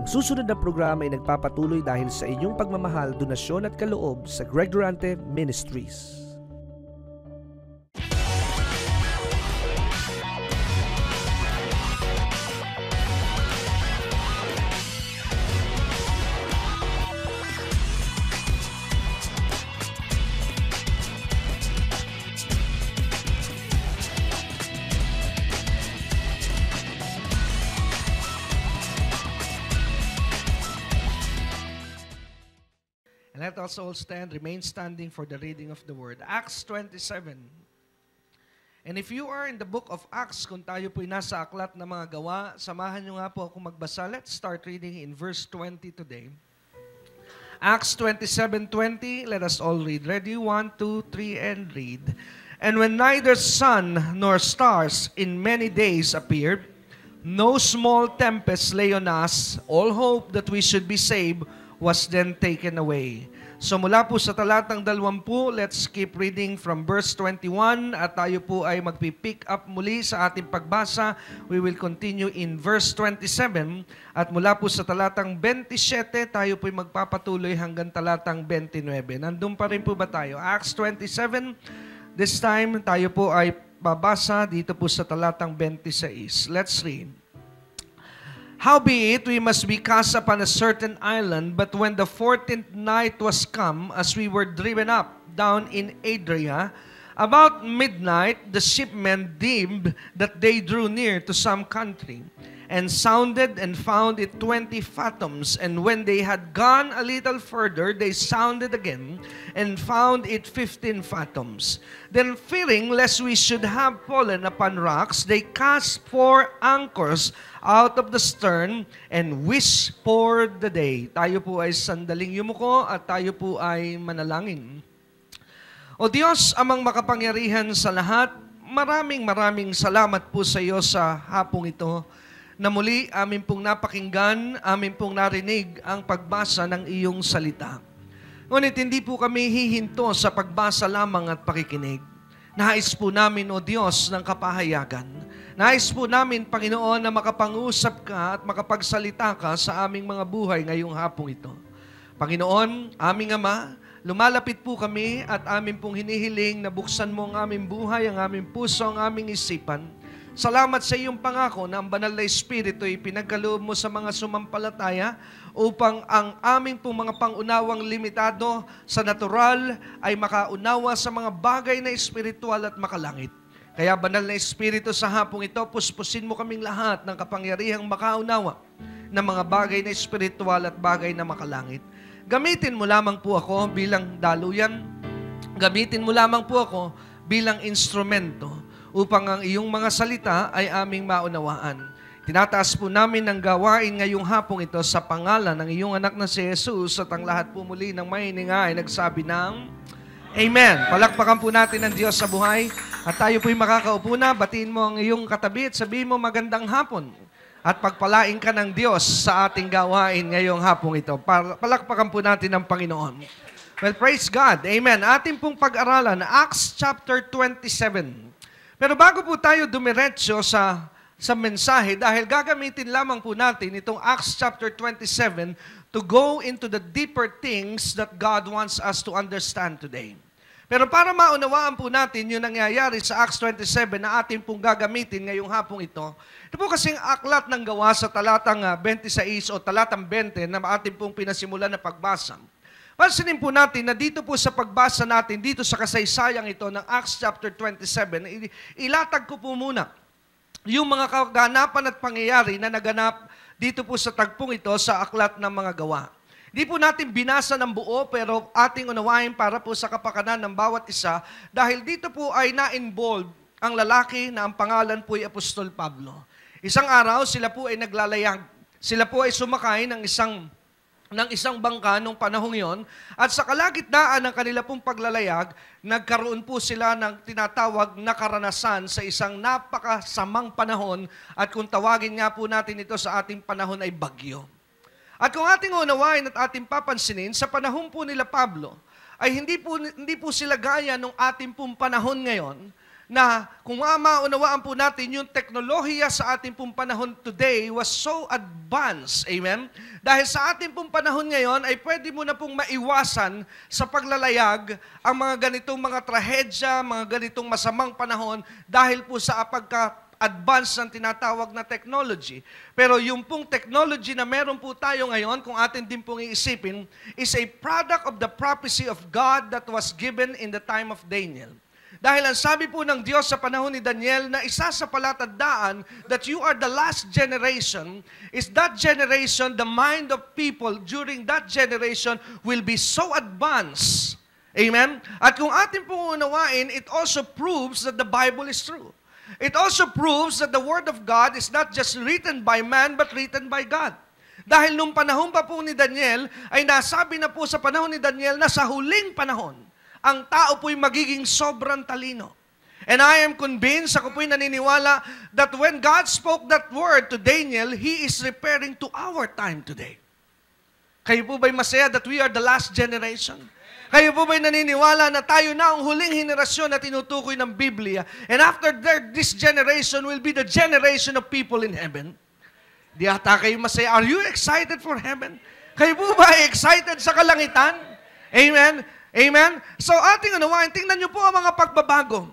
Ang susunod na programa ay nagpapatuloy dahil sa inyong pagmamahal, donasyon at kaloob sa Greg Durante Ministries. Let us all stand, remain standing for the reading of the Word. Acts 27. And if you are in the book of Acts, kung tayo po'y nasa aklat ng mga gawa, samahan nyo nga po ako magbasa. Let's start reading in verse 20 today. Acts 27:20, let us all read. Ready? 1, 2, 3, and read. And when neither sun nor stars in many days appeared, no small tempest lay on us, all hope that we should be saved was then taken away. So mula po sa talatang 20, let's keep reading from verse 21 at tayo po ay magpipick up muli sa ating pagbasa. We will continue in verse 27 at mula po sa talatang 27, tayo po ay magpapatuloy hanggang talatang 29. Nandun pa rin po ba tayo? Acts 27, this time tayo po ay babasa dito po sa talatang 26. Let's read. Howbeit, we must be cast upon a certain island, but when the 14th night was come, as we were driven up down in Adria, about midnight the shipmen deemed that they drew near to some country, and sounded and found it 20 fathoms. And when they had gone a little further, they sounded again, and found it 15 fathoms. Then fearing lest we should have fallen upon rocks, they cast 4 anchors out of the stern and wished for the day. Tayo po ay sandaling yumuko at tayo po ay manalangin. O Diyos, amang makapangyarihan sa lahat, maraming salamat po sa iyo sa hapong ito na muli amin pong napakinggan, amin pong narinig ang pagbasa ng iyong salita. Ngunit hindi po kami hihinto sa pagbasa lamang at pakikinig. Nais po namin, O Diyos, ng kapahayagan. Nais po namin, Panginoon, na makapangusap ka at makapagsalita ka sa aming mga buhay ngayong hapong ito. Panginoon, aming Ama, lumalapit po kami at amin pong hinihiling na buksan mo ang aming buhay, ang aming puso, ang aming isipan. Salamat sa iyong pangako na ang banal na Espiritu ay pinagkaloob mo sa mga sumampalataya upang ang aming pong mga pangunawang limitado sa natural ay makaunawa sa mga bagay na espiritual at makalangit. Kaya banal na Espiritu sa hapong ito, puspusin mo kaming lahat ng kapangyarihang makaunawa ng mga bagay na espiritual at bagay na makalangit. Gamitin mo lamang po ako bilang daluyan. Gamitin mo lamang po ako bilang instrumento upang ang iyong mga salita ay aming maunawaan. Tinataas po namin ang gawain ngayong hapong ito sa pangalan ng iyong anak na si Jesus at ang lahat po muli ng may hininga ay nagsabi ng Amen. Palakpakan po natin ang Diyos sa buhay at tayo po'y makakaupo na. Batiin mo ang iyong katabi at sabihin mo magandang hapon at pagpalain ka ng Diyos sa ating gawain ngayong hapong ito. Palakpakan po natin ang Panginoon. Well, praise God. Amen. Ating pong pag-aralan, Acts chapter 27. Pero bago po tayo dumiretso sa mensahe, dahil gagamitin lamang po natin itong Acts chapter 27 to go into the deeper things that God wants us to understand today. Pero para maunawaan po natin yung nangyayari sa Acts 27 na atin pong gagamitin ngayong hapong ito, ito po kasing aklat ng gawa sa talatang 26 o talatang 20 na atin pong pinasimulan na pagbasa. Pansinin po natin na dito po sa pagbasa natin, dito sa kasaysayang ito ng Acts chapter 27, ilatag ko po muna yung mga kaganapan at pangyayari na naganap dito po sa tagpong ito sa aklat ng mga gawa. Di po natin binasa ng buo pero ating unawain para po sa kapakanan ng bawat isa dahil dito po ay na-involve ang lalaki na ang pangalan po ay Apostol Pablo. Isang araw sila po ay naglalayag. Sila po ay sumakay ng isang bangka nung panahong yon at sa kalagitnaan ng kanila pong paglalayag, nagkaroon po sila ng tinatawag na karanasan sa isang napakasamang panahon at kung tawagin nga po natin ito sa ating panahon ay bagyo. At kung ating unawain at ating papansinin, sa panahon po nila Pablo, ay hindi po sila gaya nung ating pong panahon ngayon na kung maunawaan po natin yung teknolohiya sa ating pong panahon today was so advanced. Amen? Dahil sa ating pong panahon ngayon ay pwede mo na pong maiwasan sa paglalayag ang mga ganitong mga trahedya, mga ganitong masamang panahon dahil po sa pagka-advance ng tinatawag na technology. Pero yung pong technology na meron po tayo ngayon, kung atin din pong iisipin, is a product of the prophecy of God that was given in the time of Daniel. Dahil ang sabi po ng Diyos sa panahon ni Daniel na isa sa palatandaan that you are the last generation, is that generation, the mind of people during that generation will be so advanced. Amen? At kung atin pong unawain, it also proves that the Bible is true. It also proves that the Word of God is not just written by man, but written by God. Dahil nung panahon pa po ni Daniel, ay nasabi na po sa panahon ni Daniel na sa huling panahon, ang tao po'y magiging sobrang talino. And I am convinced, ako po'y naniniwala, that when God spoke that word to Daniel, He is referring to our time today. Kayo po ba'y masaya that we are the last generation? Kayo po ba'y naniniwala na tayo na ang huling henerasyon na tinutukoy ng Biblia? And after this generation will be the generation of people in heaven? Di ata kayo masaya. Are you excited for heaven? Kayo po ba excited sa kalangitan? Amen? Amen? So ating unawain, tingnan niyo po ang mga pagbabago.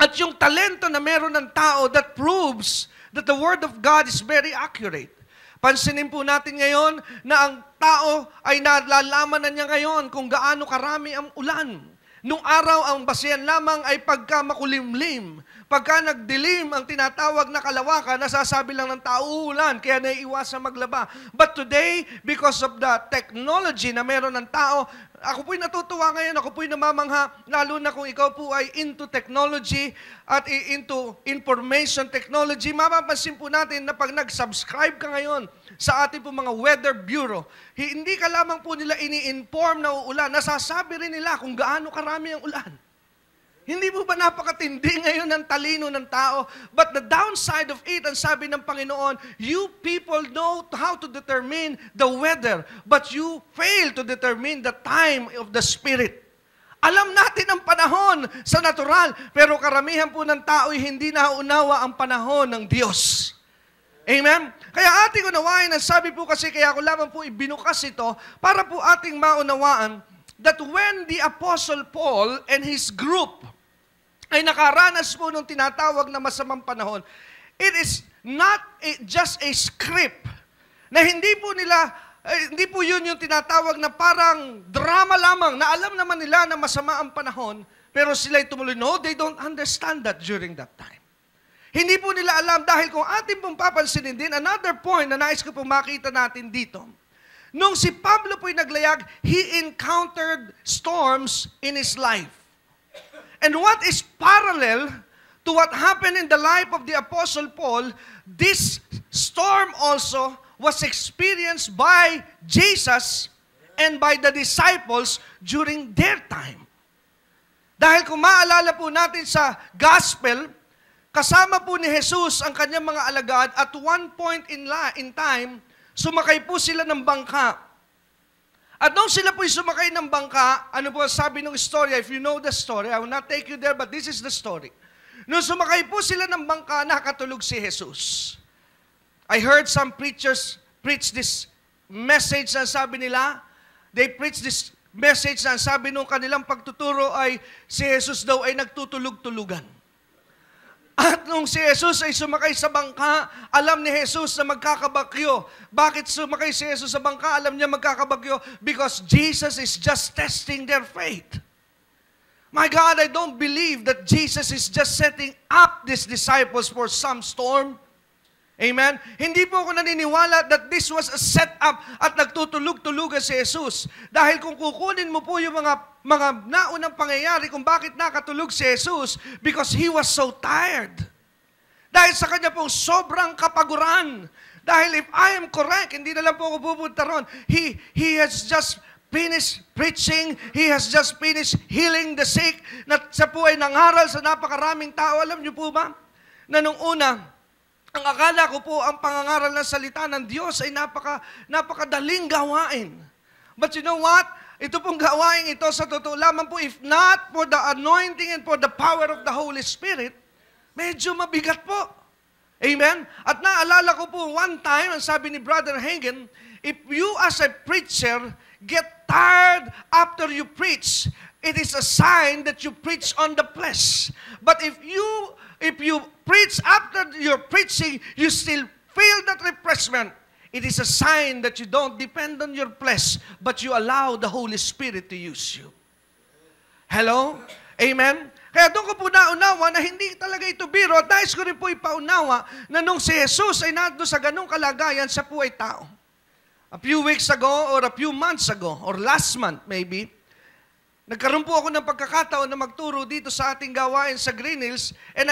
At yung talento na meron ng tao that proves that the Word of God is very accurate. Pansinin po natin ngayon na ang tao ay nalalaman na niya ngayon kung gaano karami ang ulan. Nung araw, ang basihan lamang ay pagka makulimlim. Pagka nagdilim ang tinatawag na kalawakan, nasasabi lang ng tao, ulan, kaya naiiwasan maglaba. But today, because of the technology na meron ng tao, ako po'y natutuwa ngayon, ako po'y namamangha, lalo na kung ikaw po ay into technology at into information technology, mapapansin po natin na pag nag-subscribe ka ngayon sa ating po mga weather bureau, hindi ka lamang po nila ini-inform na uulan, nasasabi rin nila kung gaano karami ang ulan. Hindi po ba napakatindi ngayon ng talino ng tao? But the downside of it, ang sabi ng Panginoon, you people know how to determine the weather, but you fail to determine the time of the Spirit. Alam natin ang panahon sa natural, pero karamihan po ng tao ay hindi nauunawa ang panahon ng Diyos. Amen? Kaya ating unawain, ang sabi po kasi, kaya ako lamang po ibinukas ito, para po ating maunawaan that when the Apostle Paul and his group ay nakaranas po nung tinatawag na masamang panahon, it is not just a script na hindi po yun yung tinatawag na parang drama lamang, na alam naman nila na masama ang panahon, pero sila'y tumuloy. No, they don't understand that during that time. Hindi po nila alam dahil kung atin pong papansinin din, another point na nais ko pong makita natin dito, nung si Pablo po'y naglayag, he encountered storms in his life. And what is parallel to what happened in the life of the Apostle Paul, this storm also was experienced by Jesus and by the disciples during their time. Dahil kung maalala po natin sa gospel, kasama po ni Jesus ang kanyang mga alagad at one point in time, sumakay po sila ng bangka. At nung sila po'y sumakay ng bangka, ano po sabi ng story? If you know the story, I will not take you there, but this is the story. Nung sumakay po sila ng bangka, nakatulog si Jesus. I heard some preachers preach this message na sabi nila, they preach this message na sabi nung kanilang pagtuturo ay si Jesus daw ay nagtutulog-tulugan. At nung si Jesus ay sumakay sa bangka, alam ni Jesus na magkakabagyo. Bakit sumakay si Jesus sa bangka? Alam niya magkakabagyo because Jesus is just testing their faith. My God, I don't believe that Jesus is just setting up these disciples for some storm. Amen? Hindi po ako naniniwala that this was a setup at nagtutulog-tulugan si Jesus. Dahil kung kukunin mo po yung mga naunang pangyayari kung bakit nakatulog si Jesus, because He was so tired. Dahil sa kanya pong sobrang kapaguran. Dahil if I am correct, hindi na lang po ako pupunta ron. He has just finished preaching. He has just finished healing the sick. Na siya po ay nangaral sa napakaraming tao. Alam niyo po ba, na nung una, ang akala ko po ang pangangaral ng salita ng Diyos ay napakadaling gawain. But you know what? ito pong gawain ito sa totoo lamang po, if not for the anointing and for the power of the Holy Spirit, medyo mabigat po. Amen? At naalala ko po one time, ang sabi ni Brother Hagin, if you as a preacher get tired after you preach, it is a sign that you preach on the flesh. But if you preach after your preaching, you still feel that refreshment, it is a sign that you don't depend on your flesh, but you allow the Holy Spirit to use you. Hello? Amen? Kaya doon ko po naunawa na hindi talaga ito biro. At nais ko rin po ipaunawa na nung si Jesus ay nandun sa ganung kalagayan, siya po ay tao. A few weeks ago or a few months ago or last month maybe, nagkaroon po ako ng pagkakataon na magturo dito sa ating gawain sa Green Hills, and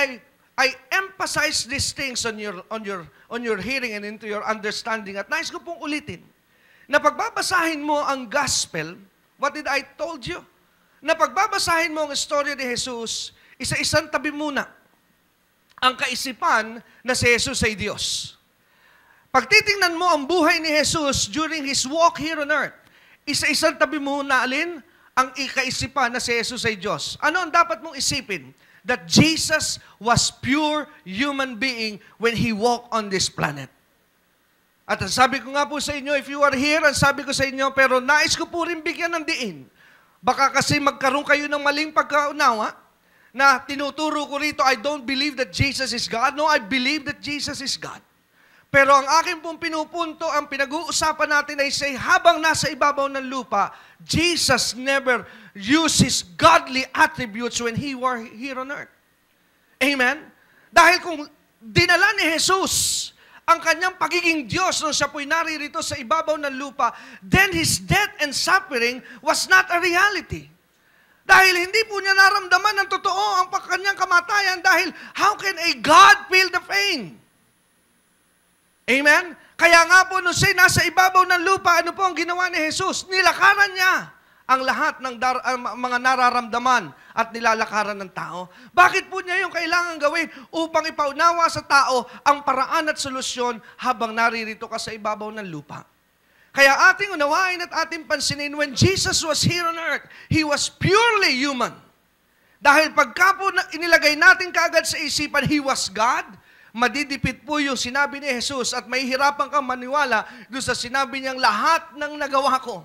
I emphasize these things on your hearing and into your understanding. At nais ko pong ulitin na pagbabasahin mo ang gospel, what did I told you? Na pagbabasahin mo ang istorya ni Jesus, isa-isang tabi muna ang kaisipan na si Jesus ay Diyos. Pag titingnan mo ang buhay ni Jesus during His walk here on earth, isa-isang tabi muna alin ang kaisipan na si Jesus ay Diyos. Ano ang dapat mong isipin? That Jesus was pure human being when He walked on this planet. At ang sabi ko nga po sa inyo, if you are here, ang sabi ko sa inyo, pero nais ko po rin bigyan ng diin. Baka kasi magkaroon kayo ng maling pagkaunawa na tinuturo ko rito, I don't believe that Jesus is God. No, I believe that Jesus is God. Pero ang akin pong pinupunto, ang pinag-uusapan natin ay say, habang nasa ibabaw ng lupa, Jesus never uses godly attributes when He were here on earth. Amen? Dahil kung dinala ni Jesus ang kanyang pagiging Diyos nung siya po'y naririto sa ibabaw ng lupa, then His death and suffering was not a reality. Dahil hindi po niya naramdaman ng totoo ang kanyang kamatayan, dahil how can a God feel the pain? Amen? Kaya nga po nung siya nasa ibabaw ng lupa, ano po ang ginawa ni Jesus? Nilakaran niya ang lahat ng mga nararamdaman at nilalakaran ng tao. Bakit po niya yung kailangan gawin? Upang ipaunawa sa tao ang paraan at solusyon habang naririto ka sa ibabaw ng lupa. Kaya ating unawain at ating pansinin, when Jesus was here on earth, He was purely human. Dahil pagka po inilagay natin kaagad sa isipan, He was God, madidipit po yung sinabi ni Jesus at mahihirapan kang maniwala doon sa sinabi niyang lahat ng nagawa ko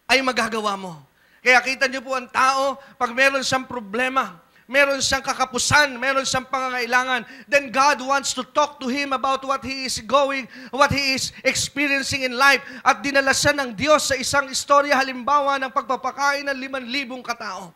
ay magagawa mo. Kaya kita niyo po ang tao, pag meron siyang problema, meron siyang kakapusan, meron siyang pangangailangan, then God wants to talk to him about what he is what he is experiencing in life. At dinala siya ng Diyos sa isang istorya, halimbawa ng pagpapakain ng 5,000 katao.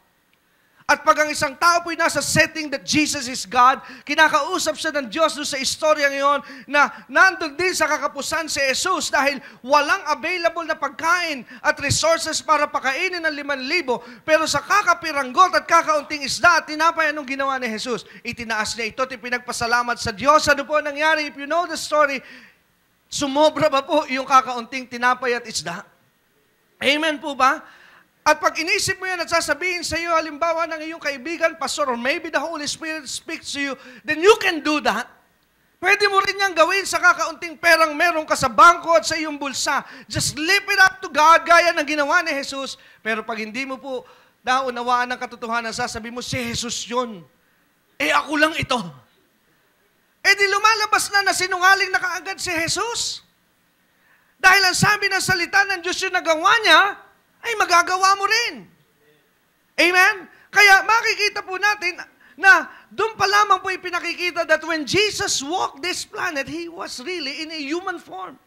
At pag ang isang tao po'y nasa setting that Jesus is God, kinakausap siya ng Diyos doon sa istorya ngayon na nandun din sa kakapusan si Jesus dahil walang available na pagkain at resources para pakainin ng 5,000. Pero sa kakapiranggot at kakaunting isda at tinapay, anong ginawa ni Jesus? Itinaas niya ito at pinagpasalamat sa Diyos. Ano po nangyari? If you know the story, sumobra ba po yung kakaunting tinapay at isda? Amen po ba? At pag inisip mo yan at sasabihin sa iyo, halimbawa ng iyong kaibigan, pastor, or maybe the Holy Spirit speaks to you, then you can do that. Pwede mo rin yan gawin sa kakaunting perang meron ka sa bangko at sa iyong bulsa. Just lift it up to God, gaya ng ginawa ni Jesus. Pero pag hindi mo po naunawaan ng katotohanan, sasabihin mo, si Jesus yun. Ako lang ito. Di lumalabas na sinungaling na kaagad si Jesus. Dahil ang sabi ng salita ng Diyos yung nagawa niya, ay magagawa mo rin. Amen? Kaya makikita po natin na doon pa lamang po ipinakikita that when Jesus walked this planet, He was really in a human form.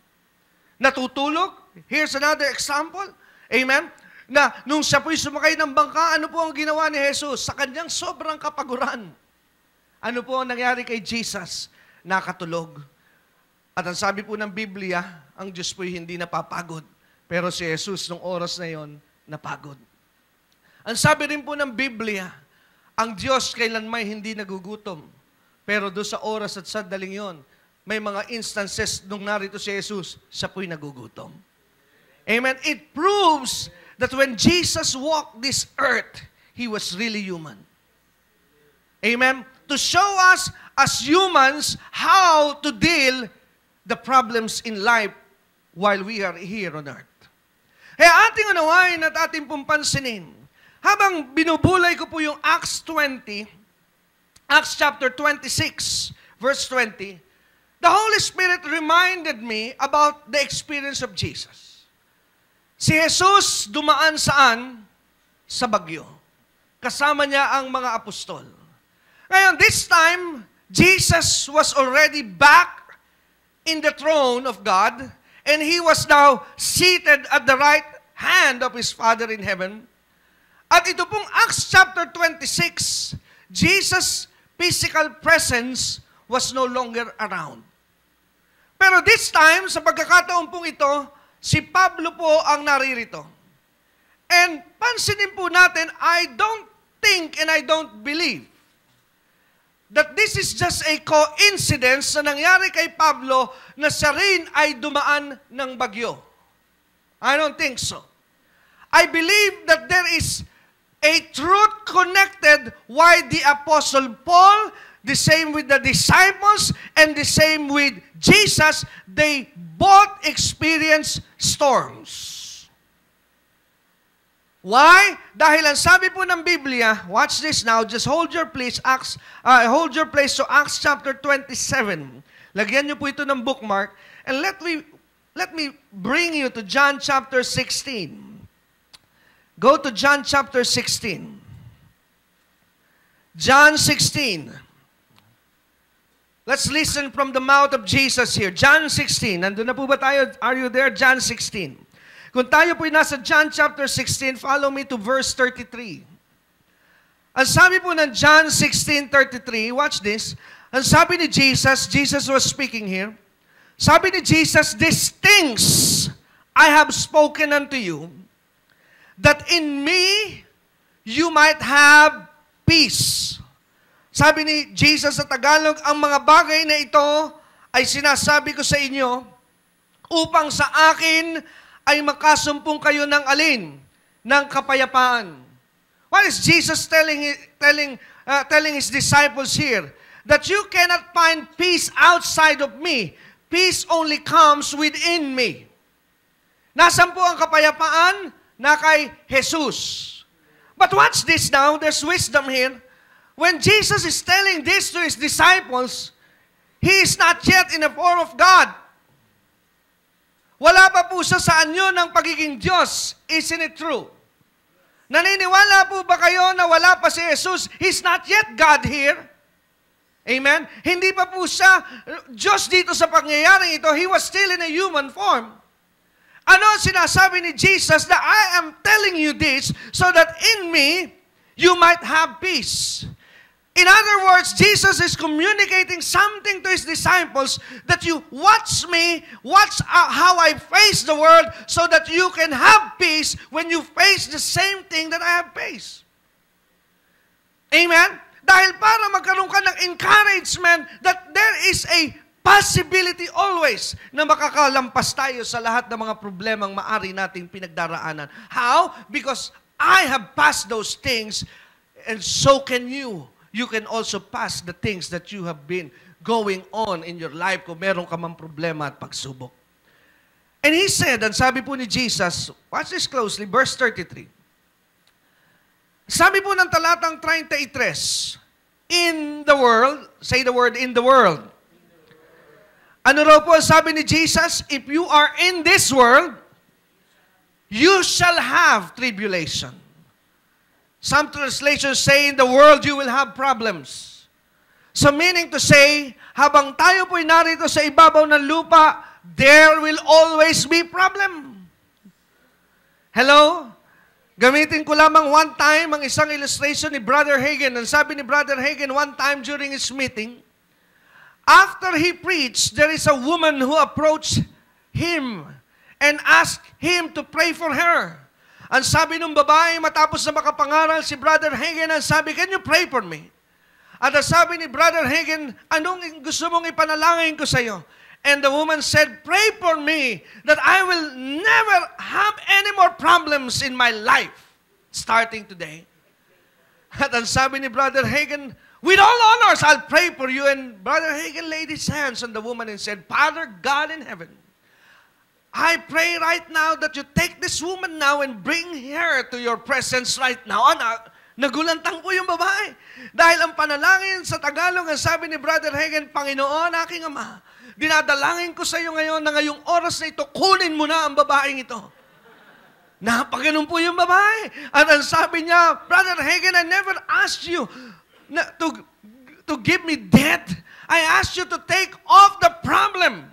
Natutulog. Here's another example. Amen? Na nung siya po'y sumakay ng bangka, ano po ang ginawa ni Jesus? Sa kanyang sobrang kapaguran. Ano po ang nangyari kay Jesus? Nakatulog. At ang sabi po ng Biblia, ang Diyos po'y hindi napapagod. Pero si Jesus, nung oras na yon, napagod. Ang sabi rin po ng Biblia, ang Diyos kailanmay hindi nagugutom. Pero doon sa oras at sandaling yon, may mga instances nung narito si Jesus, siya po'y nagugutom. Amen? It proves that when Jesus walked this earth, He was really human. Amen? To show us as humans how to deal the problems in life while we are here on earth. Kaya ating unawain at ating pong pansinin, habang binubulay ko po yung Acts chapter 26, verse 20, the Holy Spirit reminded me about the experience of Jesus. Si Jesus dumaan saan? Sa bagyo. Kasama niya ang mga apostol. Ngayon, this time, Jesus was already back in the throne of God, and He was now seated at the right hand of His Father in heaven. At ito pong Acts chapter 26, Jesus' physical presence was no longer around. Pero this time, sa pagkakataon pong ito, si Pablo po ang naririto. And pansinin po natin, I don't think and I don't believe that this is just a coincidence na nangyari kay Pablo na siya rin ay dumaan ng bagyo. I don't think so. I believe that there is a truth connected why the Apostle Paul, the same with the disciples, and the same with Jesus, they both experience storms. Why? Dahil ang sabi po ng Biblia, watch this now, just hold your place to Acts chapter 27. Lagyan niyo po ito ng bookmark, and let me bring you to John chapter 16. Go to John chapter 16. John 16. Let's listen from the mouth of Jesus here. John 16. Nandun na po ba tayo? Are you there? John 16. Kung tayo po'y nasa John chapter 16, follow me to verse 33. Ang sabi po ng John 16:33, watch this. Ang sabi ni Jesus, Jesus was speaking here. Sabi ni Jesus, "These things I have spoken unto you, that in me you might have peace." Sabi ni Jesus sa Tagalog, ang mga bagay na ito ay sinasabi ko sa inyo upang sa akin ay makasumpong kayo ng alin? Ng kapayapaan. What is Jesus telling His disciples here? That you cannot find peace outside of me. Peace only comes within me. Nasaan po ang kapayapaan? Na kay Jesus. But watch this now, there's wisdom here. When Jesus is telling this to His disciples, He is not yet in the form of God. Wala pa po siya sa anyo ng pagiging Diyos. Isn't it true? Naniniwala po ba kayo na wala pa si Jesus? He's not yet God here. Amen? Hindi pa po siya Diyos dito sa pangyayaring ito. He was still in a human form. Ano ang sinasabi ni Jesus? That I am telling you this so that in me, you might have peace. In other words, Jesus is communicating something to His disciples that you watch me, watch how I face the world so that you can have peace when you face the same thing that I have faced. Amen? Dahil para magkaroon ka ng encouragement that there is a possibility always na makakalampas tayo sa lahat ng mga problemang maari nating pinagdaraanan. How? Because I have passed those things and so can you. You can also pass the things that you have been going on in your life kung meron ka mang problema at pagsubok. And He said, and sabi po ni Jesus, watch this closely, verse 33. Sabi po ng talatang 33, in the world, say the word, in the world. Ano raw po sabi ni Jesus? If you are in this world, you shall have tribulation. Some translations say, in the world you will have problems. So meaning to say, habang tayo po'y narito sa ibabaw ng lupa, there will always be problem. Hello? Gamitin ko lamang one time ang isang illustration ni Brother Hagin. Ang sabi ni Brother Hagin one time during his meeting, after he preached, there is a woman who approached him and asked him to pray for her. Ang sabi ng babae, matapos na makapangaral si Brother Hagin, ang sabi, can you pray for me? At ang sabi ni Brother Hagin, anong gusto mong ipanalangin ko sa iyo? And the woman said, pray for me that I will never have any more problems in my life starting today. At ang sabi ni Brother Hagin, with all honors, I'll pray for you. And Brother Hagin laid his hands on the woman and said, Father God in heaven, I pray right now that you take this woman now and bring her to your presence right now. Nagulantang po yung babae. Dahil ang panalangin sa Tagalog, ang sabi ni Brother Hagin, Panginoon, aking Ama, dinadalangin ko sa iyo ngayon na ngayong oras na ito, kunin mo na ang babaeng ito. Napaganon po yung babae. At ang sabi niya, Brother Hagin, I never asked you to give me death. I asked you to take off the problem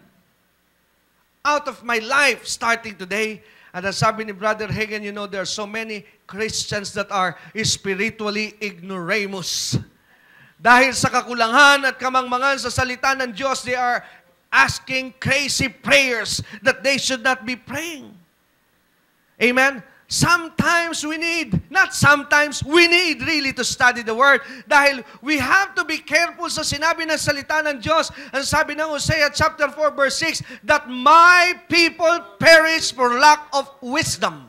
out of my life starting today. At ang sabi ni Brother Hagin, you know, there are so many Christians that are spiritually ignoramus. Dahil sa kakulangan at kamangmangan sa salita ng Diyos, they are asking crazy prayers that they should not be praying. Amen? Sometimes we need really to study the Word dahil we have to be careful sa sinabi ng salita ng Diyos. Ang sabi ng Hosea chapter 4 verse 6, that my people perish for lack of wisdom.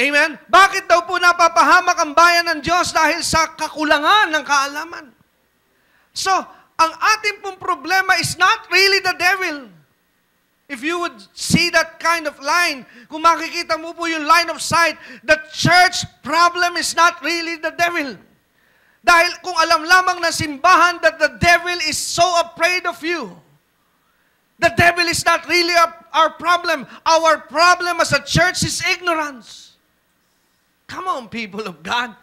Amen? Bakit daw po napapahamak ang bayan ng Diyos? Dahil sa kakulangan ng kaalaman. So, ang ating pong problema is not really the devil. If you would see that kind of line, kung makikita mo po yung line of sight, the church problem is not really the devil. Dahil kung alam lamang ng simbahan that the devil is so afraid of you, the devil is not really our problem. Our problem as a church is ignorance. Come on, people of God.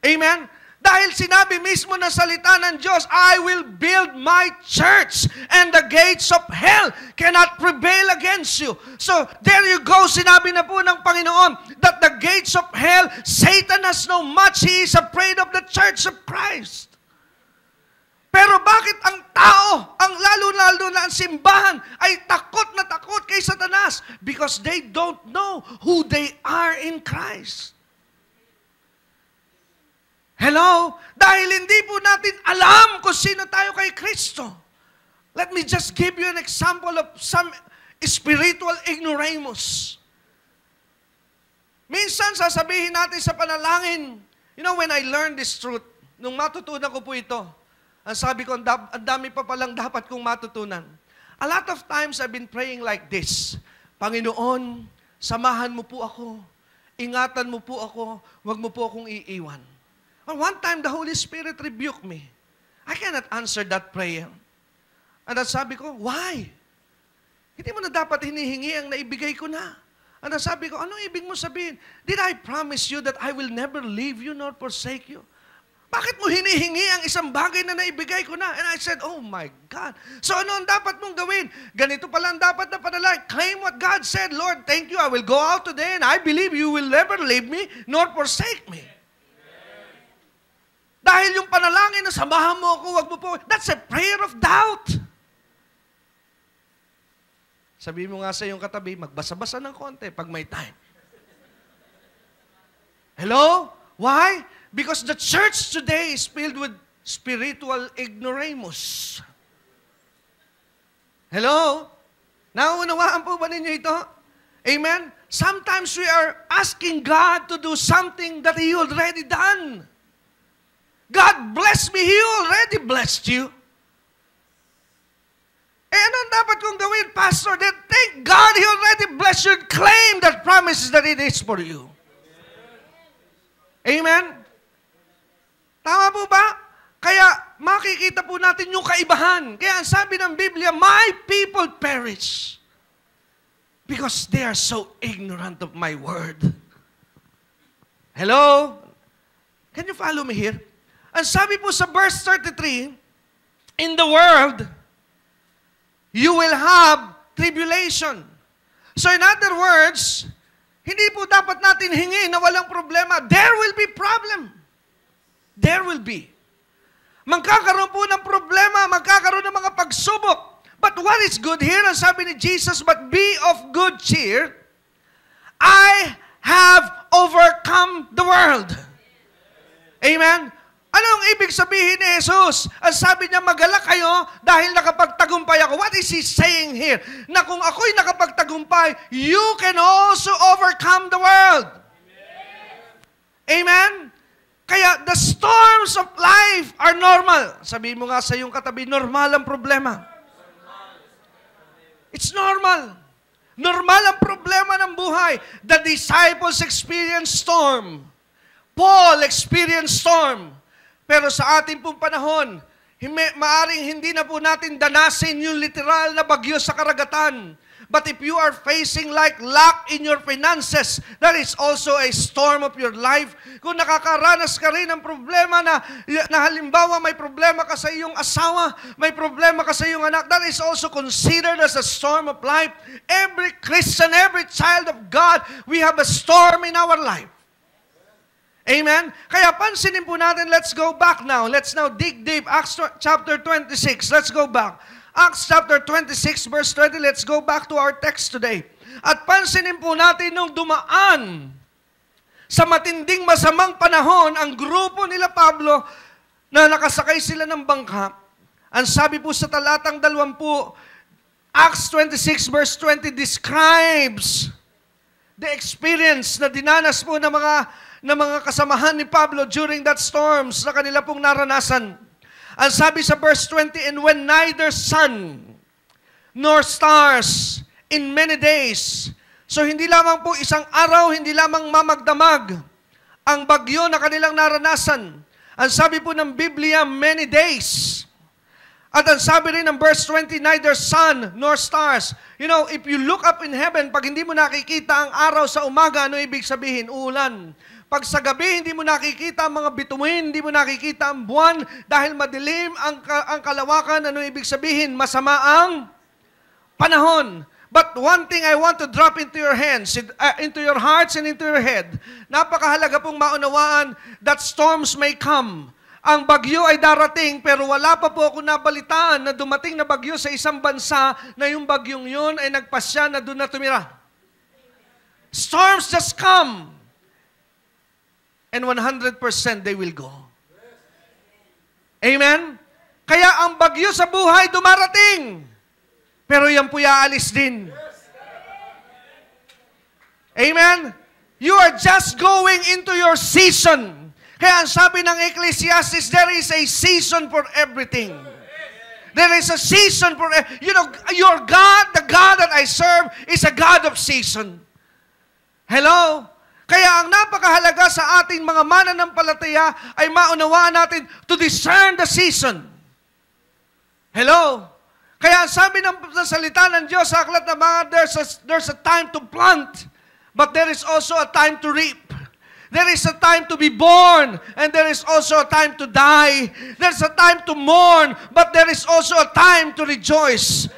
Amen? Dahil sinabi mismo na salita ng Diyos, I will build my church and the gates of hell cannot prevail against you. So, there you go, sinabi na po ng Panginoon that the gates of hell, Satan has no match. He is afraid of the church of Christ. Pero bakit ang tao, ang lalo-lalo na ang simbahan, ay takot na takot kay Satanas? Because they don't know who they are in Christ. Hello? Dahil hindi po natin alam kung sino tayo kay Kristo. Let me just give you an example of some spiritual ignoramus. Minsan sasabihin natin sa panalangin, you know, when I learned this truth, nung matutunan ko po ito, ang sabi ko, ang dami pa palang dapat kong matutunan. A lot of times I've been praying like this, Panginoon, samahan mo po ako, ingatan mo po ako, wag mo po akong iiwan. And one time, the Holy Spirit rebuked me. I cannot answer that prayer. And sabi ko, why? Hindi mo na dapat hinihingi ang naibigay ko na. And sabi ko, anong ibig mo sabihin? Did I promise you that I will never leave you nor forsake you? Bakit mo hinihingi ang isang bagay na naibigay ko na? And I said, oh my God. So ano ang dapat mong gawin? Ganito pala ang dapat na panalangin. Claim what God said. Lord, thank you. I will go out today and I believe you will never leave me nor forsake me. Dahil yung panalangin na samahan mo ako, wag mo po, that's a prayer of doubt. Sabihin mo nga sa iyong katabi, magbasa-basa ng konti pag may time. Hello? Why? Because the church today is filled with spiritual ignoramus. Hello? Nauunawaan po ba ninyo ito? Amen? Sometimes we are asking God to do something that He already done. God blessed me. He already blessed you. Eh, anong dapat kong gawin, Pastor? Then thank God He already blessed you and claim that promises that it is for you. Amen? Tama po ba? Kaya makikita po natin yung kaibahan. Kaya ang sabi ng Biblia, my people perish because they are so ignorant of my word. Hello? Can you follow me here? Ang sabi po sa verse 33, in the world, you will have tribulation. So in other words, hindi po dapat natin hingi na walang problema. There will be problem. There will be. Magkakaroon po ng problema, magkakaroon ng mga pagsubok. But what is good here? Ang sabi ni Jesus, but be of good cheer. I have overcome the world. Amen? Anong ibig sabihin ni Jesus? Ang sabi niya, magalak kayo dahil nakapagtagumpay ako. What is He saying here? Na kung ako'y nakapagtagumpay, you can also overcome the world. Amen? Kaya the storms of life are normal. Sabihin mo nga sa iyong katabi, normal ang problema. It's normal. Normal ang problema ng buhay. The disciples experienced storm. Paul experienced storm. Pero sa ating pong panahon, maaring hindi na po natin danasin yung literal na bagyo sa karagatan. But if you are facing like lack in your finances, that is also a storm of your life. Kung nakakaranas ka rin ng problema na halimbawa may problema ka sa iyong asawa, may problema ka sa iyong anak, that is also considered as a storm of life. Every Christian, every child of God, we have a storm in our life. Amen? Kaya pansinin po natin, let's go back now. Let's now dig deep. Acts chapter 26. Let's go back. Acts chapter 26 verse 20. Let's go back to our text today. At pansinin po natin nung dumaan sa matinding masamang panahon ang grupo nila Pablo na nakasakay sila ng bangka. Ang sabi po sa talatang 20, Acts 26 verse 20 describes the experience na dinanas po ng mga kasamahan ni Pablo during that storms na kanila pong naranasan. Ang sabi sa verse 20, and when neither sun nor stars in many days. So hindi lamang po isang araw, hindi lamang mamagdamag ang bagyo na kanilang naranasan. Ang sabi po ng Biblia, many days. At ang sabi rin ng verse 20, neither sun nor stars. You know, if you look up in heaven, pag hindi mo nakikita ang araw sa umaga, ano ibig sabihin? Uulan. Pag sa gabi, hindi mo nakikita ang mga bituin, hindi mo nakikita ang buwan, dahil madilim ang kalawakan, ano ibig sabihin? Masama ang panahon. But one thing I want to drop into your hands, into your hearts and into your head, napakahalaga pong maunawaan that storms may come. Ang bagyo ay darating, pero wala pa po ako nabalitaan na dumating na bagyo sa isang bansa na yung bagyong yun ay nagpasya na doon na tumira. Storms just come. And 100% they will go. Amen? Kaya ang bagyo sa buhay dumarating. Pero yan po aalis din. Amen? You are just going into your season. Kaya ang sabi ng Ecclesiastes, there is a season for everything. There is a season for, you know, your God, the God that I serve, is a God of season. Hello? Kaya ang napakahalaga sa ating mga mananampalataya ay maunawaan natin to discern the season. Hello? Kaya ang sabi ng salita ng Diyos sa aklat na mga, there's a time to plant, but there is also a time to reap. There is a time to be born, and there is also a time to die. There's a time to mourn, but there is also a time to rejoice.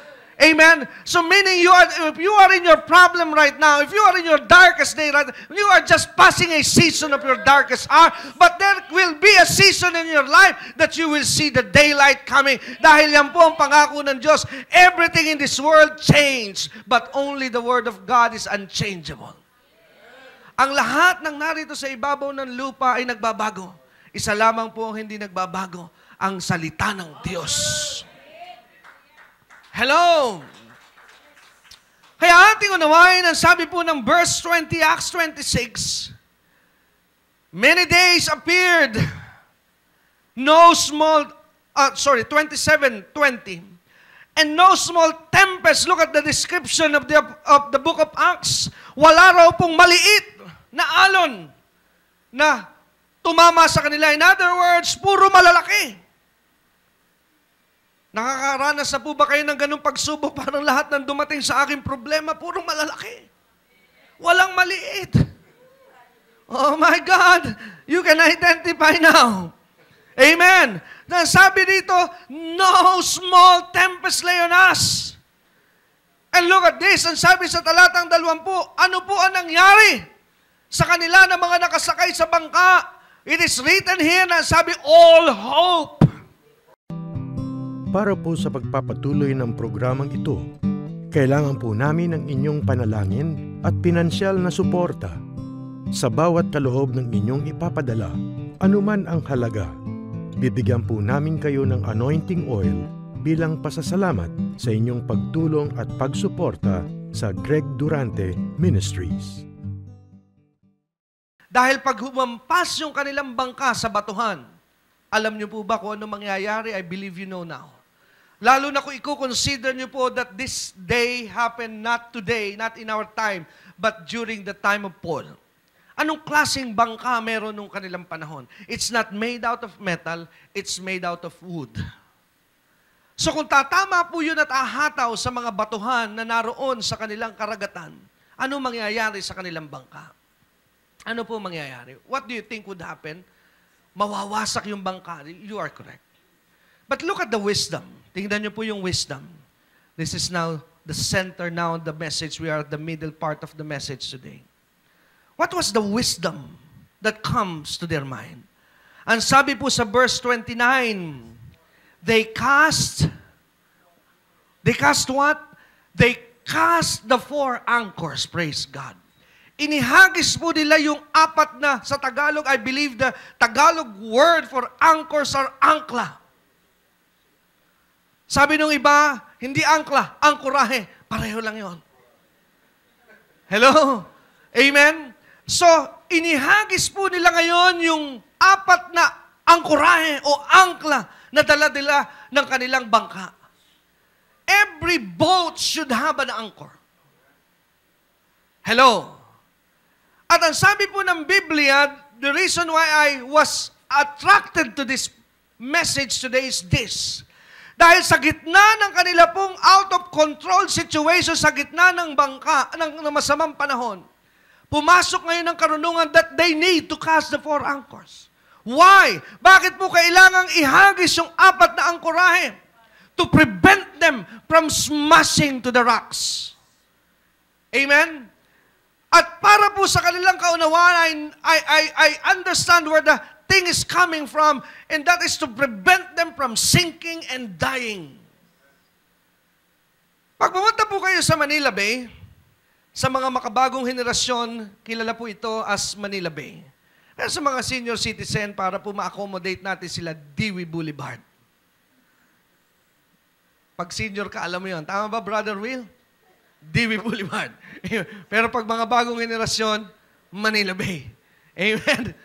Amen? So meaning, if you are in your problem right now, if you are in your darkest day right now, you are just passing a season of your darkest hour, but there will be a season in your life that you will see the daylight coming. Dahil yan po ang pangako ng Diyos. Everything in this world changed, but only the Word of God is unchangeable. Ang lahat ng narito sa ibabaw ng lupa ay nagbabago. Isa lamang po ang hindi nagbabago, ang salita ng Diyos. Hello! Kaya ating unawain ang sabi po ng verse 20, Acts 26, many days appeared, no small, 27:20, and no small tempest. Look at the description of the book of Acts. Wala raw pong maliit na alon na tumama sa kanila. In other words, puro malalaki. Nakakaranas na po ba kayo ng ganung pagsubok? Parang lahat ng dumating sa aking problema, puro malalaki. Walang maliit. Oh my God! You can identify now. Amen. Sabi dito, no small tempest lay on us. And look at this, ang sabi sa talatang 20, ano po ang nangyari sa kanila na mga nakasakay sa bangka? It is written here na sabi, all hope. Para po sa pagpapatuloy ng programang ito, kailangan po namin ng inyong panalangin at pinansyal na suporta. Sa bawat kaloob ng inyong ipapadala, anuman ang halaga, bibigyan po namin kayo ng anointing oil bilang pasasalamat sa inyong pagtulong at pagsuporta sa Greg Durante Ministries. Dahil pag humampas yung kanilang bangka sa batuhan, alam niyo po ba kung ano mangyayari? I believe you know now. Lalo na kung i-consider nyo po that this day happened not today, not in our time, but during the time of Paul. Anong klaseng bangka meron nung kanilang panahon? It's not made out of metal, it's made out of wood. So kung tatama po yun at ahataw sa mga batuhan na naroon sa kanilang karagatan, ano mangyayari sa kanilang bangka? Ano po mangyayari? What do you think would happen? Mawawasak yung bangka. You are correct. But look at the wisdom. Tingnan niyo po yung wisdom. This is now the center now of the message. We are at the middle part of the message today. What was the wisdom that comes to their mind? Ang sabi po sa verse 29, they cast what? They cast the 4 anchors, praise God. Inihagis po nila yung 4 na, sa Tagalog, I believe the Tagalog word for anchors are angkla. Sabi nung iba, hindi angkla, angkorahe. Pareho lang yon. Hello? Amen? So, inihagis po nila ngayon yung 4 na angkorahe o angkla na dala-dala ng kanilang bangka. Every boat should have an anchor. Hello? At ang sabi po ng Biblia, the reason why I was attracted to this message today is this. Dahil sa gitna ng kanila pong out of control situation, sa gitna ng bangka, ng masamang panahon, pumasok ngayon ng karunungan that they need to cast the 4 anchors. Why? Bakit po kailangang ihagis yung 4 na angkorahe? To prevent them from smashing to the rocks. Amen? At para po sa kanilang kaunawaan, I understand where the thing is coming from, and that is to prevent them from sinking and dying. Pag pumunta po kayo sa Manila Bay, sa mga makabagong henerasyon, kilala po ito as Manila Bay. Pero sa mga senior citizen, para po ma-accommodate natin sila, Dewey Boulevard. Pag senior ka, alam mo yun. Tama ba, Brother Will? Dewey Boulevard. Pero pag mga bagong henerasyon, Manila Bay. Amen?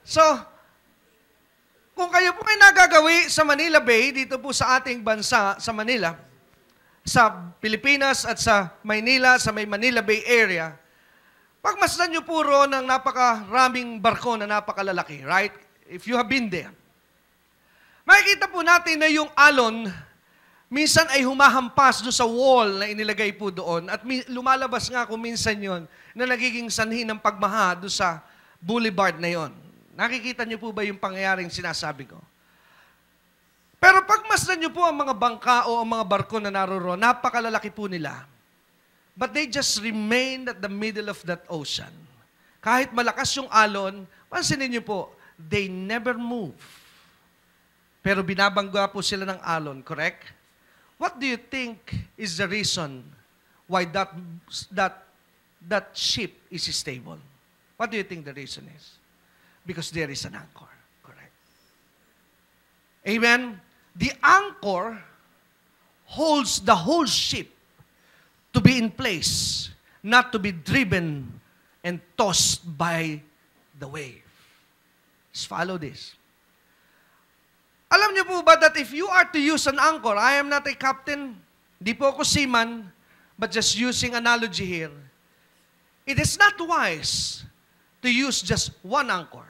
So, kung kayo po ay nagagawi sa Manila Bay, dito po sa ating bansa, sa Manila, sa Pilipinas at sa Maynila, sa may Manila Bay area, pagmasdan nyo po ron ng napakaraming barko na napakalalaki, right? If you have been there. Makikita po natin na yung alon, minsan ay humahampas doon sa wall na inilagay po doon at lumalabas nga kung minsan yon na nagiging sanhi ng pagmaha doon sa boulevard na yon. Nakikita niyo po ba yung pangyayaring sinasabi ko? Pero pagmasdan niyo po ang mga bangka o ang mga barko na naroon, napakalalaki po nila. But they just remained at the middle of that ocean. Kahit malakas yung alon, pansinin niyo po, they never move. Pero binabangga po sila ng alon, correct? What do you think is the reason why that ship is stable? What do you think the reason is? Because there is an anchor. Correct. Amen? The anchor holds the whole ship to be in place, not to be driven and tossed by the wave. Just follow this. Alam niyo po ba that if you are to use an anchor, I am not a captain, di po ako seaman, but just using analogy here, it is not wise to use just one anchor.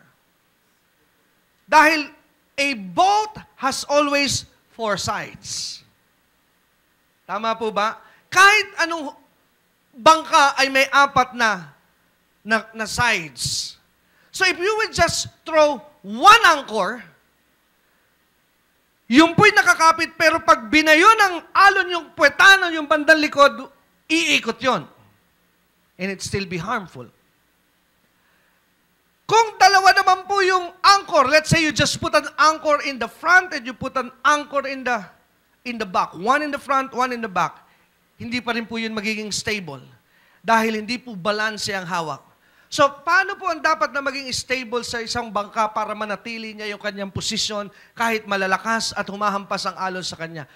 Dahil a boat has always 4 sides. Tama po ba? Kahit anong bangka ay may 4 na sides. So if you would just throw one anchor, yung po'y nakakapit, pero pag binayo ng alon yung puwetanan, yung bandang likod, iikot yon. And it still be harmful. Kung dalawa naman po yung anchor, let's say you just put an anchor in the front and you put an anchor in the back. One in the front, one in the back. Hindi pa rin po yun magiging stable. Dahil hindi po balanse ang hawak. So, paano po ang dapat na maging stable sa isang bangka para manatili niya yung kanyang posisyon kahit malalakas at humahampas ang alon sa kanya?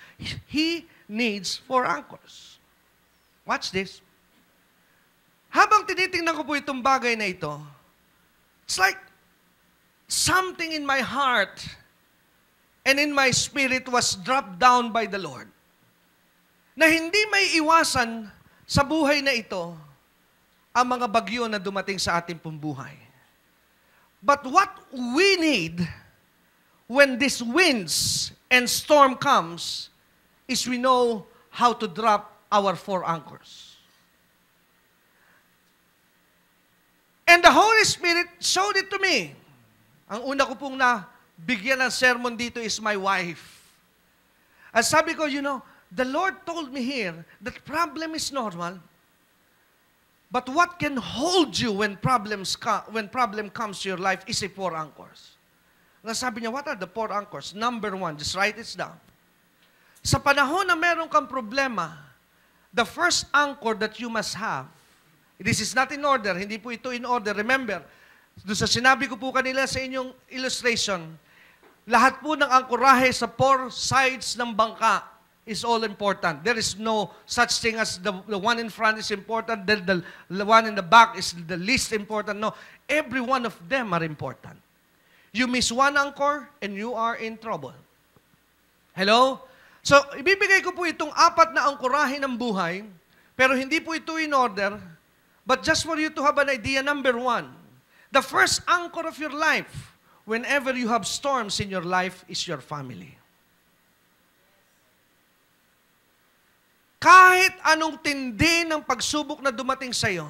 He needs 4 anchors. Watch this. Habang tinitingnan ko po itong bagay na ito, it's like something in my heart and in my spirit was dropped down by the Lord. na hindi may iwasan sa buhay na ito ang mga bagyo na dumating sa ating pong buhay. But what we need when these winds and storm comes is we know how to drop our 4 anchors. And the Holy Spirit showed it to me. Ang una ko pong bigyan ng sermon dito is my wife. At sabi ko, the Lord told me here that problem is normal, but what can hold you when problem comes to your life is a 4 anchors. Sabi niya, what are the 4 anchors? Number 1, just write it down. Sa panahon na meron kang problema, the first anchor that you must have, this is not in order, hindi po ito in order. Remember, doon sa sinabi ko po kanila sa inyong illustration, lahat po ng angkorahe sa 4 sides ng bangka is all important. There is no such thing as the one in front is important, then the one in the back is the least important. No, every one of them are important. You miss one anchor and you are in trouble. Hello? So, ibibigay ko po itong 4 na angkorahe ng buhay, pero hindi po ito in order, but just for you to have an idea, number 1, the first anchor of your life, whenever you have storms in your life, is your family. Kahit anong tindi ng pagsubok na dumating sa iyo,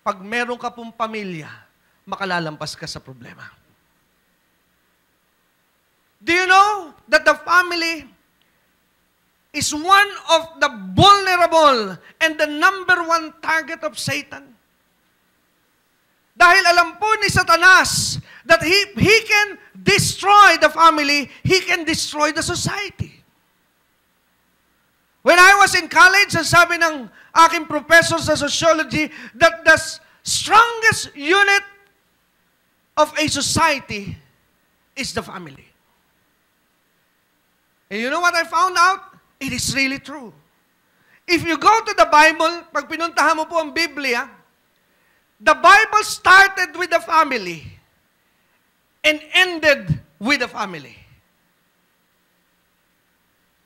pag meron ka pong pamilya, makalalampas ka sa problema. Do you know that the family is one of the vulnerable and the number 1 target of Satan? Dahil alam po ni Satanas that he can destroy the family, he can destroy the society. When I was in college, sabi ng aking professor sa sociology that the strongest unit of a society is the family. And you know what I found out? It is really true. If you go to the Bible, pag pinuntahan mo po ang Biblia, the Bible started with the family and ended with the family.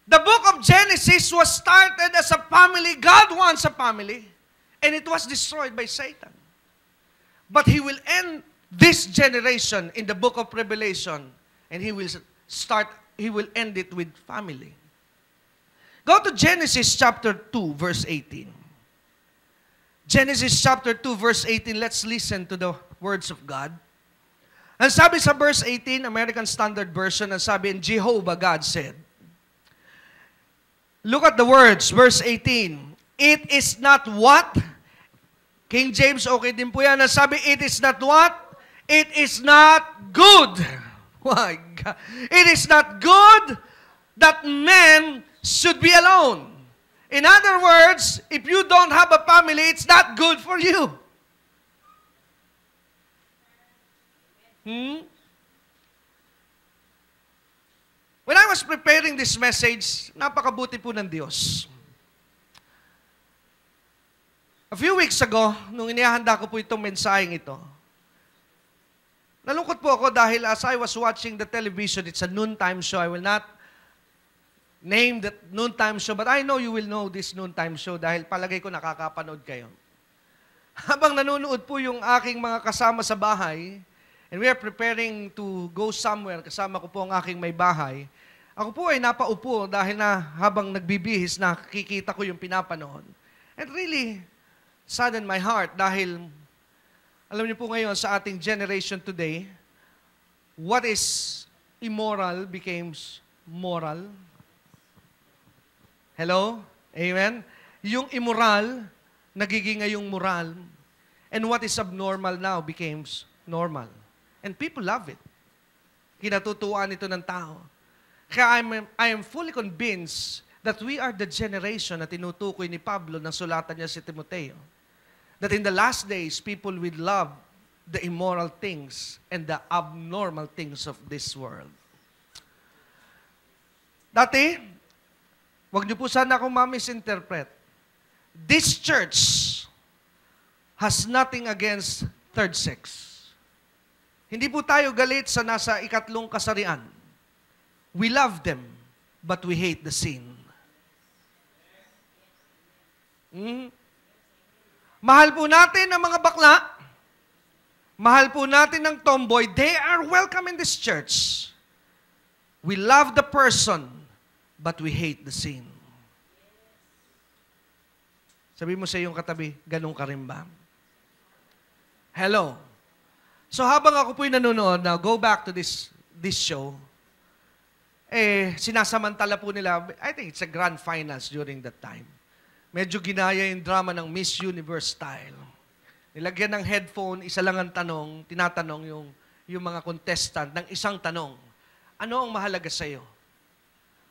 The book of Genesis was started as a family. God wants a family, and it was destroyed by Satan. But He will end this generation in the book of Revelation, and He will end it with family. Go to Genesis chapter 2, verse 18. Genesis chapter 2, verse 18, let's listen to the words of God. Ang sabi sa verse 18, American Standard Version, ang sabi, and Jehovah God said, look at the words, verse 18, it is not what? King James, okay din po yan. Ang sabi, it is not what? It is not good. My God. It is not good that men should be alone. In other words, if you don't have a family, it's not good for you. When I was preparing this message, napakabuti po ng Diyos. A few weeks ago, nung inihahanda ko po itong mensaheng ito, nalungkot po ako dahil as I was watching the television, it's a noontime show. I will not name that noontime show, but I know you will know this noontime show dahil palagay ko nakakapanood kayo. Habang nanonood po yung aking mga kasama sa bahay, and we are preparing to go somewhere, kasama ko po ang aking may bahay, ako po ay napaupo dahil na habang nagbibihis, nakikita ko yung pinapanood. And really saddened my heart dahil, alam niyo po ngayon sa ating generation today, what is immoral becomes moral. Hello? Amen? Yung immoral, nagiging ngayong moral. And what is abnormal now becomes normal. And people love it. Kinatutuwaan ito ng tao. Kaya I am fully convinced that we are the generation na tinutukoy ni Pablo ng sulatan niya si Timoteo. That in the last days, people will love the immoral things and the abnormal things of this world. Dati, wag niyo po sana akong ma-misinterpret. This church has nothing against third sex. Hindi po tayo galit sa nasa ikatlong kasarian. We love them, but we hate the sin. Mahal po natin ang mga bakla. Mahal po natin ang tomboy. They are welcome in this church. We love the person, but we hate the sin. Sabi mo sa iyong katabi, ganun ka rin ba? Hello. So habang ako po'y nanonood, now go back to this show, sinasamantala po nila, I think it's a grand finals during that time. Medyo ginaya yung drama ng Miss Universe style. Nilagyan ng headphone, isa lang ang tanong, tinatanong yung mga contestant ng isang tanong. Ano ang mahalaga sa iyo?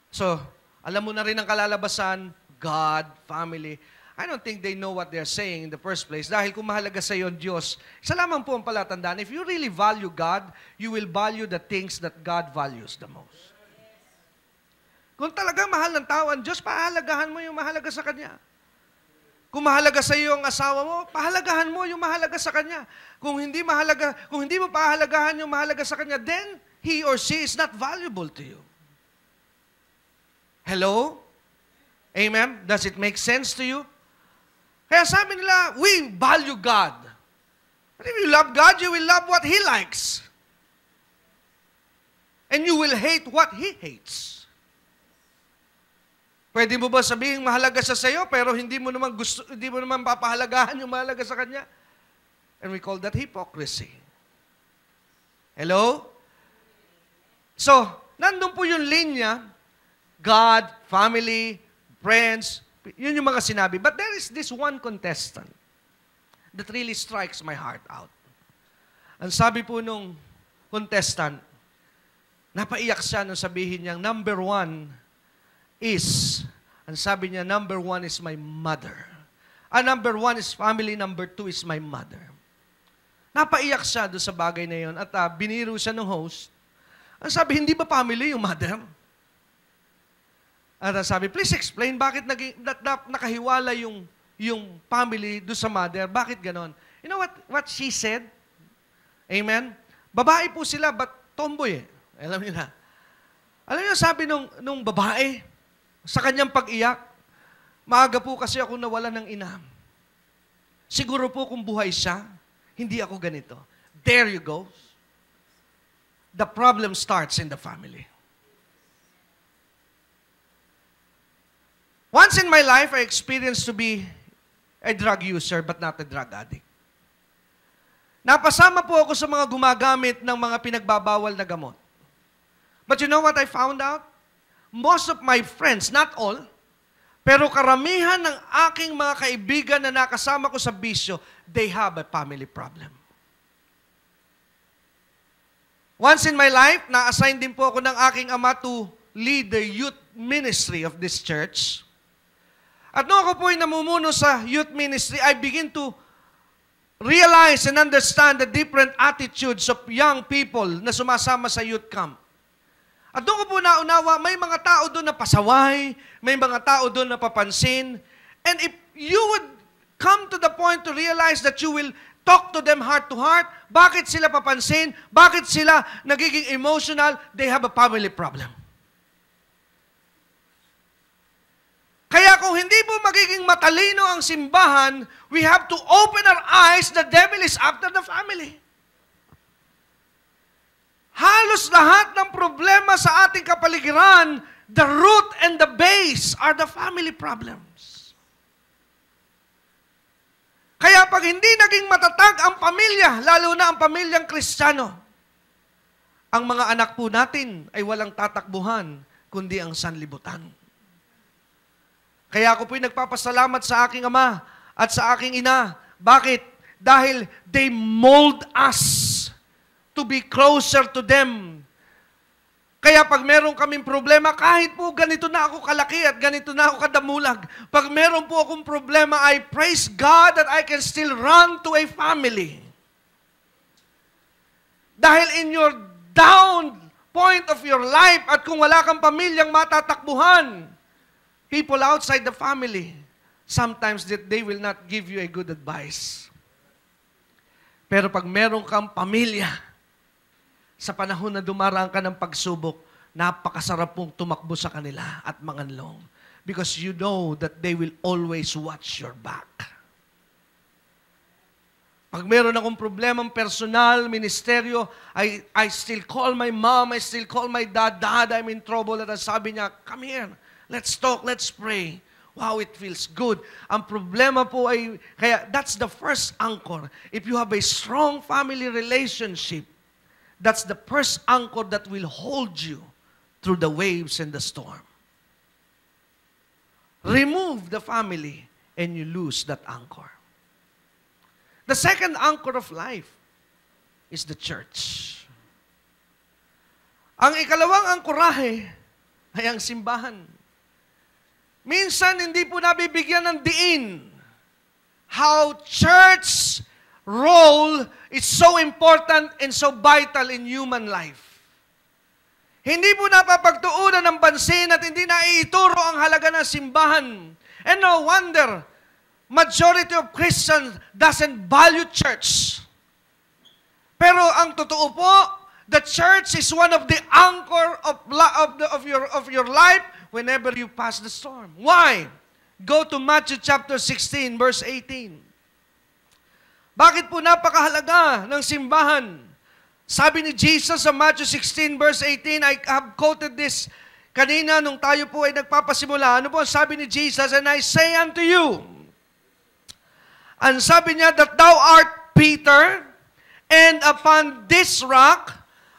So, alam mo na rin ang kalalabasan, God, family. I don't think they know what they're saying in the first place. Dahil kung mahalaga sa iyo ang Diyos, isa lamang po ang palatandaan. If you really value God, you will value the things that God values the most. Kung talagang mahal ng tao ang Diyos, pahalagahan mo yung mahalaga sa Kanya. Kung mahalaga sa iyo ang asawa mo, pahalagahan mo yung mahalaga sa Kanya. Kung hindi mo pahalagahan yung mahalaga sa Kanya, then he or she is not valuable to you. Hello? Amen? Does it make sense to you? Kaya sabi nila, we value God. But if you love God, you will love what He likes. And you will hate what He hates. Pwede mo ba sabihin mahalaga siya sa iyo, pero hindi mo naman papahalagahan yung mahalaga sa Kanya? And we call that hypocrisy. Hello? So, nandun po yung linya, God, family, friends, yun yung mga sinabi. But there is this one contestant that really strikes my heart out. Ang sabi po nung contestant, napaiyak siya nung sabihin niyang, number one is my mother. Number one is family, number two is my mother. Napaiyak siya doon sa bagay na yun at biniro siya ng host. Ang sabi, hindi ba family yung mother? At sabi, please explain bakit nakahiwala yung family doon sa mother. Bakit ganon? You know what she said? Amen? Babae po sila, but tomboy eh. Alam niyo na. Alam niyo, sabi nung babae, sa kanyang pag-iyak, maaga po kasi ako nawala ng ina. Siguro po kung buhay siya, hindi ako ganito. There you go. The problem starts in the family. Once in my life, I experienced to be a drug user but not a drug addict. Napasama po ako sa mga gumagamit ng mga pinagbabawal na gamot. But you know what I found out? Most of my friends, not all, pero karamihan ng aking mga kaibigan na nakasama ko sa bisyo, they have a family problem. Once in my life, na-assign din po ako ng aking ama to lead the youth ministry of this church. At nung ako po'y namumuno sa youth ministry, I begin to realize and understand the different attitudes of young people na sumasama sa youth camp. At doon ko po naunawa, may mga tao doon na pasaway, may mga tao doon na papansin. And if you would come to the point to realize that you will talk to them heart to heart, bakit sila papansin? Bakit sila nagiging emotional? They have a family problem. Kaya kung hindi po magiging matalino ang simbahan, we have to open our eyes, the devil is after the family. Halos lahat ng problema sa ating kapaligiran, the root and the base are the family problems. Kaya pag hindi naging matatag ang pamilya, lalo na ang pamilyang Kristiyano, ang mga anak po natin ay walang tatakbuhan, kundi ang sanlibutan. Kaya ako po'y nagpapasalamat sa aking ama at sa aking ina. Bakit? Dahil they mold us to be closer to them. Kaya pag meron kaming problema, kahit po ganito na ako kalaki at ganito na ako kadamulag, pag meron po akong problema, I praise God that I can still run to a family. Dahil in your down point of your life at kung wala kang pamilyang matatakbuhan, people outside the family, sometimes they will not give you a good advice. Pero pag meron kang pamilya, sa panahon na dumaraan ka ng pagsubok, napakasarap pong tumakbo sa kanila at manganlong. because you know that they will always watch your back. Pag meron akong problemang personal, ministeryo, I still call my mom, I still call my dad, Dad, I'm in trouble. At sabi niya, come here, let's talk, let's pray. Wow, it feels good. Ang problema po ay, kaya that's the first anchor. If you have a strong family relationship, that's the first anchor that will hold you through the waves and the storm. Remove the family and you lose that anchor. The second anchor of life is the church. Ang ikalawang angkorahe ay ang simbahan. Minsan, hindi po nabibigyan ng diin how church role is so important and so vital in human life. Hindi po napapagtuunan ng pansin at hindi naiituro ang halaga ng simbahan. And no wonder, majority of Christians doesn't value church. Pero ang totoo po, the church is one of the anchor of your life whenever you pass the storm. Why? Go to Matthew chapter 16, verse 18. Bakit po napakahalaga ng simbahan? Sabi ni Jesus sa Matthew 16, verse 18, I have quoted this kanina nung tayo po ay nagpapasimula. Ano po ang sabi ni Jesus? And I say unto you, ang sabi niya, that thou art Peter, and upon this rock,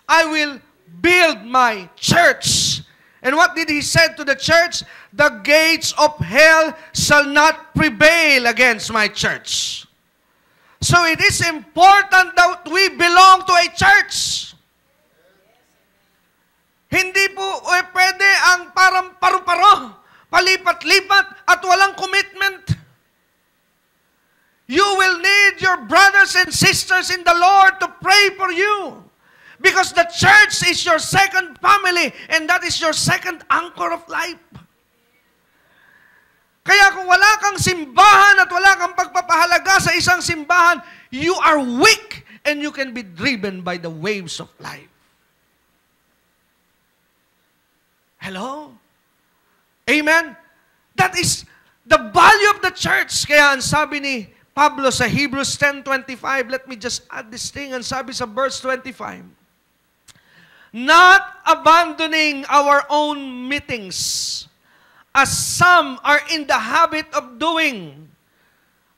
I will build my church. And what did he say to the church? The gates of hell shall not prevail against my church. So it is important that we belong to a church. Hindi po pwede ang parang paru-paro, palipat-lipat at walang commitment. You will need your brothers and sisters in the Lord to pray for you. Because the church is your second family and that is your second anchor of life. Kaya kung wala kang simbahan at wala kang pagpapahalaga sa isang simbahan, you are weak and you can be driven by the waves of life. Hello? Amen? That is the value of the church. Kaya ang sabi ni Pablo sa Hebrews 10:25, let me just add this thing, ang sabi sa verse 25, not abandoning our own meetings, as some are in the habit of doing.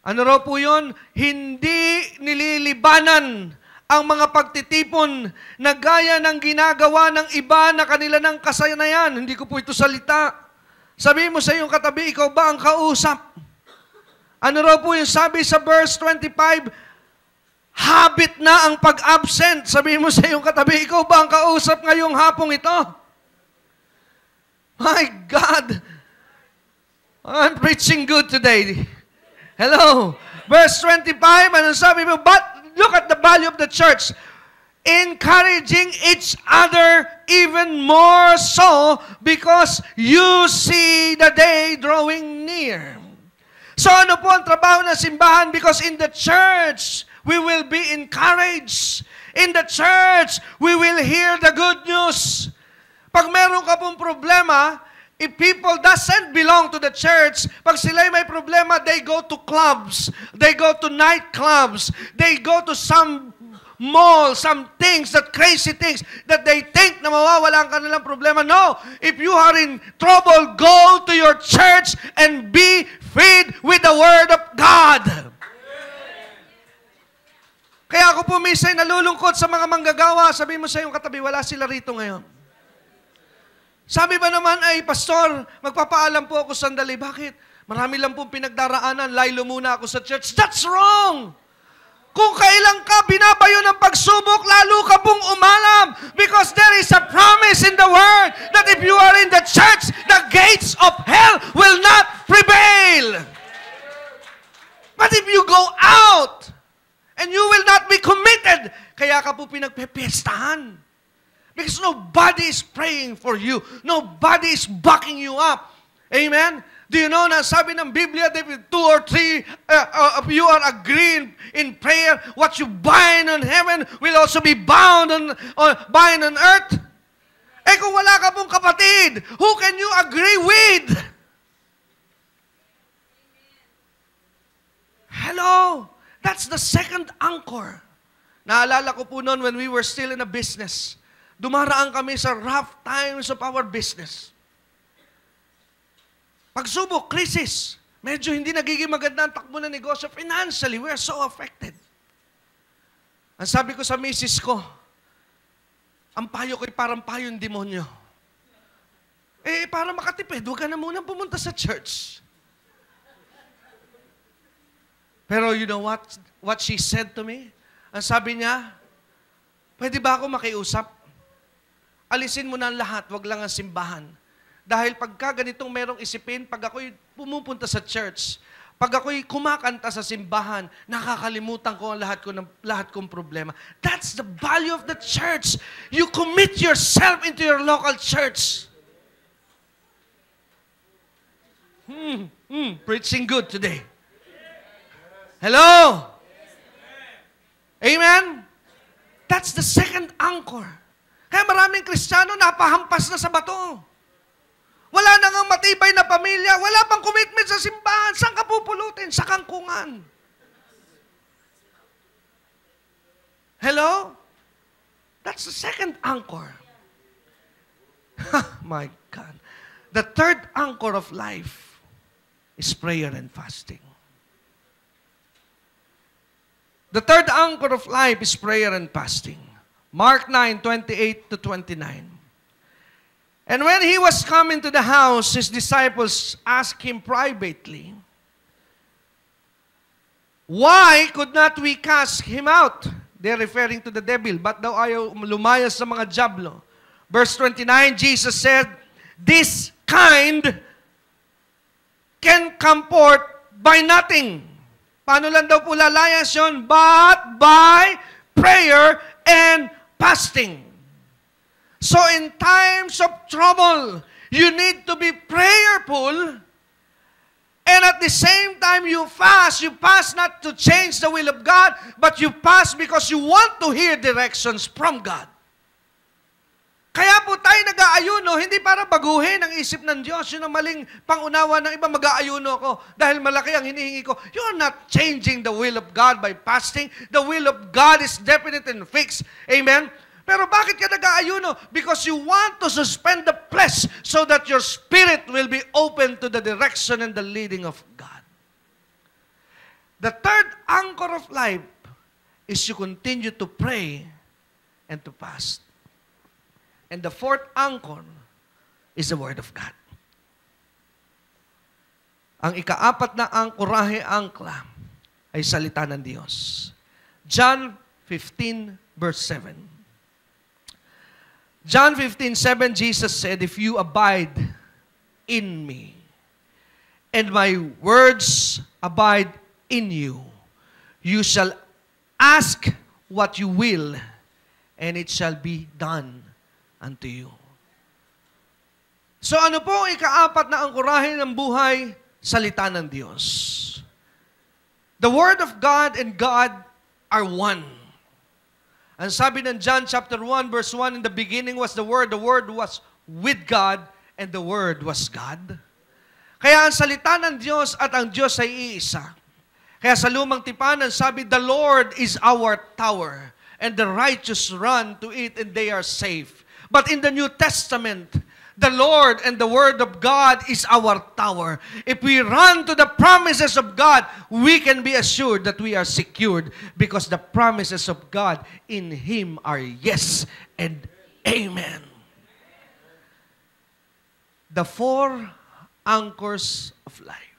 Ano raw po yun? Hindi nililibanan ang mga pagtitipon na gaya ng ginagawa ng iba na kanila ng kasanayan. Hindi ko po ito salita. Sabihin mo sa iyong katabi, ikaw ba ang kausap? Ano raw po yung sabi sa verse 25? Habit na ang pag-absent. Sabihin mo sa iyong katabi, ikaw ba ang kausap ngayong hapong ito? My God! I'm preaching good today. Hello? Verse 25, ano sabi mo? But look at the value of the church. Encouraging each other even more so because you see the day drawing near. So ano po ang trabaho ng simbahan? Because in the church, we will be encouraged. In the church, we will hear the good news. Pag meron ka pong problema, if people doesn't belong to the church, pag sila'y may problema, they go to clubs, they go to nightclubs, they go to some mall, some things, that crazy things, that they think na mawawala ang kanilang problema. No! If you are in trouble, go to your church and be fed with the Word of God. Kaya ako po minsan nalulungkot sa mga manggagawa. Sabi mo sa iyong katabi, wala sila rito ngayon. Sabi ba naman, ay, Pastor, magpapaalam po ako sandali. Bakit? Marami lang pong pinagdaraanan. Laylo muna ako sa church. That's wrong! Kung kailan ka binabayo ng pagsubok, lalo ka pong umalam. Because there is a promise in the Word that if you are in the church, the gates of hell will not prevail. But if you go out, and you will not be committed, kaya ka po pinagpepiestahan. Because nobody is praying for you. Nobody is backing you up. Amen? Do you know na sabi ng Biblia, that if 2 or 3 of you are agreeing in prayer, what you bind on heaven will also be bound on earth? Eh kung wala ka pong kapatid, who can you agree with? Hello! That's the second anchor. Naalala ko po noon when we were still in a business. Dumaraan kami sa rough times of our business. Pagsubok, krisis. Medyo hindi nagiging maganda ang takbo ng negosyo. Financially, we are so affected. Ang sabi ko sa misis ko, ang payo ko'y parang payo ng demonyo. Para makatipid, huwag ka na munang pumunta sa church. Pero you know what she said to me? Ang sabi niya, pwede ba ako makiusap? Alisin mo na ang lahat, wag lang ang simbahan. Dahil pagka ganitong merong isipin, pag ako'y pumupunta sa church, pag ako'y kumakanta sa simbahan, nakakalimutan ko ang lahat kong problema. That's the value of the church. You commit yourself into your local church. Preaching good today. Hello? Amen? That's the second anchor. Kaya maraming Kristiyano napahampas na sa bato. Wala na ngang matibay na pamilya, wala pang commitment sa simbahan, saan ka pupulutin? Sa kangkungan. Hello? That's the second anchor. My God. The third anchor of life is prayer and fasting. The third anchor of life is prayer and fasting. Mark 9:28 to 29. And when he was coming to the house, his disciples asked him privately, "Why could not we cast him out?" They're referring to the devil. But daw ayaw lumayas sa mga dyablo. Verse 29, Jesus said, "This kind can come forth by nothing." Paano lang daw po lalayas yun? But by prayer and fasting. So in times of trouble, you need to be prayerful, and at the same time you fast. You fast not to change the will of God, but you fast because you want to hear directions from God. Kaya po tayo nag-aayuno, hindi para baguhin ang isip ng Diyos. Yun ang maling pangunawa ng iba, mag-aayuno ako dahil malaki ang hinihingi ko. You're not changing the will of God by fasting. The will of God is definite and fixed. Amen? Pero bakit ka nag-aayuno? Because you want to suspend the flesh so that your spirit will be open to the direction and the leading of God. The third anchor of life is you continue to pray and to fast. And the fourth anchor is the Word of God. Ang ikaapat na angkorahe angkla ay salita ng Diyos. John 15 verse 7. John 15:7, Jesus said, "If you abide in me, and my words abide in you, you shall ask what you will, and it shall be done unto you." So ano po ang ikaapat na angkorahe ng buhay? Salita ng Diyos. The Word of God and God are one. Ang sabi ng John chapter 1 verse 1, in the beginning was the Word was with God, and the Word was God. Kaya ang salita ng Diyos at ang Diyos ay iisa. Kaya sa lumang tipan, sabi, "The Lord is our tower, and the righteous run to it, and they are safe." But in the New Testament, the Lord and the Word of God is our tower. If we run to the promises of God, we can be assured that we are secured because the promises of God in Him are yes and amen. The four anchors of life.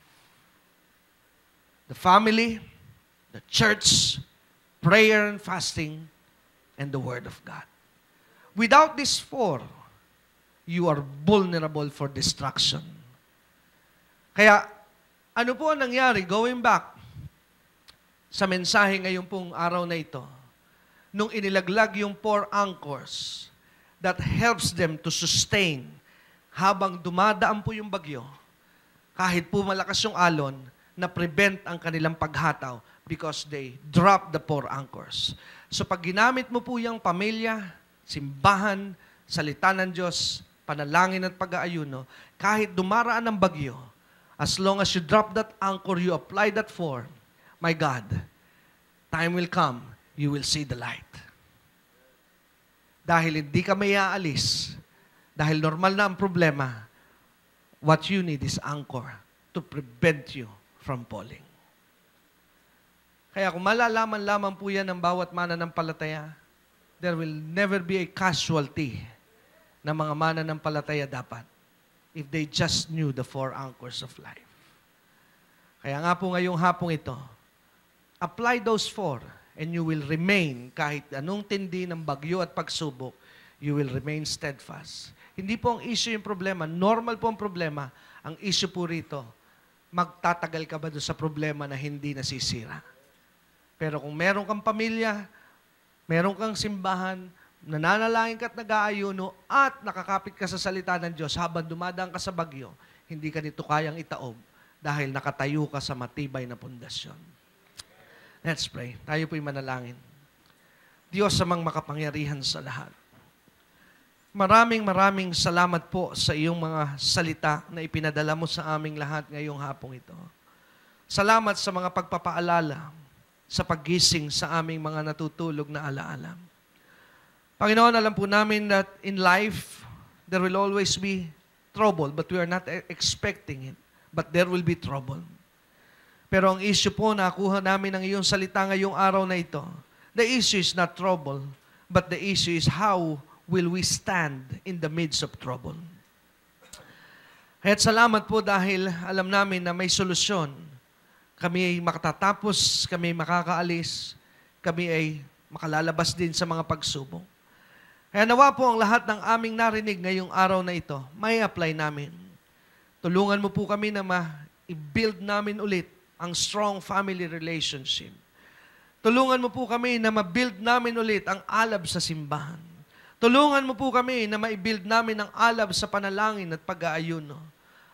The family, the church, prayer and fasting, and the Word of God. Without these four, you are vulnerable for destruction. Kaya, ano po ang nangyari? Going back sa mensahe ngayon pong araw na ito, nung inilaglag yung four anchors that helps them to sustain habang dumadaan po yung bagyo, kahit po malakas yung alon, na prevent ang kanilang paghataw because they drop the four anchors. So pag ginamit mo po yung pamilya, simbahan, salita ng Diyos, panalangin at pag-aayuno, kahit dumaraan ng bagyo, as long as you drop that anchor, you apply that four, My God, time will come, you will see the light. Dahil hindi ka may aalis, dahil normal na ang problema, what you need is anchor to prevent you from falling. Kaya kung malalaman lamang po yan ng bawat mananampalataya, there will never be a casualty na mga mananampalataya dapat if they just knew the 4 anchors of life. Kaya nga po ngayong hapong ito, apply those 4 and you will remain kahit anong tindi ng bagyo at pagsubok, you will remain steadfast. Hindi po ang issue yung problema. Normal po ang problema. Ang issue po rito, magtatagal ka ba doon sa problema na hindi nasisira? Pero kung meron kang pamilya, meron kang simbahan, nananalangin ka at nag-aayuno, at nakakapit ka sa salita ng Diyos habang dumadaan ka sa bagyo, hindi ka nito kayang itaob dahil nakatayo ka sa matibay na pundasyon. Let's pray. Tayo po'y manalangin. Diyos amang makapangyarihan sa lahat. Maraming salamat po sa iyong mga salita na ipinadala mo sa aming lahat ngayong hapong ito. Salamat sa mga pagpapaalala, sa paggising sa aming mga natutulog na alaala. Panginoon, alam po namin that in life, there will always be trouble, but we are not expecting it. But there will be trouble. Pero ang issue po, nakuha namin ng iyong salita ngayong araw na ito. The issue is not trouble, but the issue is how will we stand in the midst of trouble. Kaya't salamat po dahil alam namin na may solusyon. Kami ay makatatapos, kami ay makakaalis, kami ay makalalabas din sa mga pagsubok. Kaya nawa po ang lahat ng aming narinig ngayong araw na ito, may apply namin. Tulungan mo po kami na ma-build namin ulit ang strong family relationship. Tulungan mo po kami na ma-build namin ulit ang alab sa simbahan. Tulungan mo po kami na ma-build namin ang alab sa panalangin at pag-aayuno.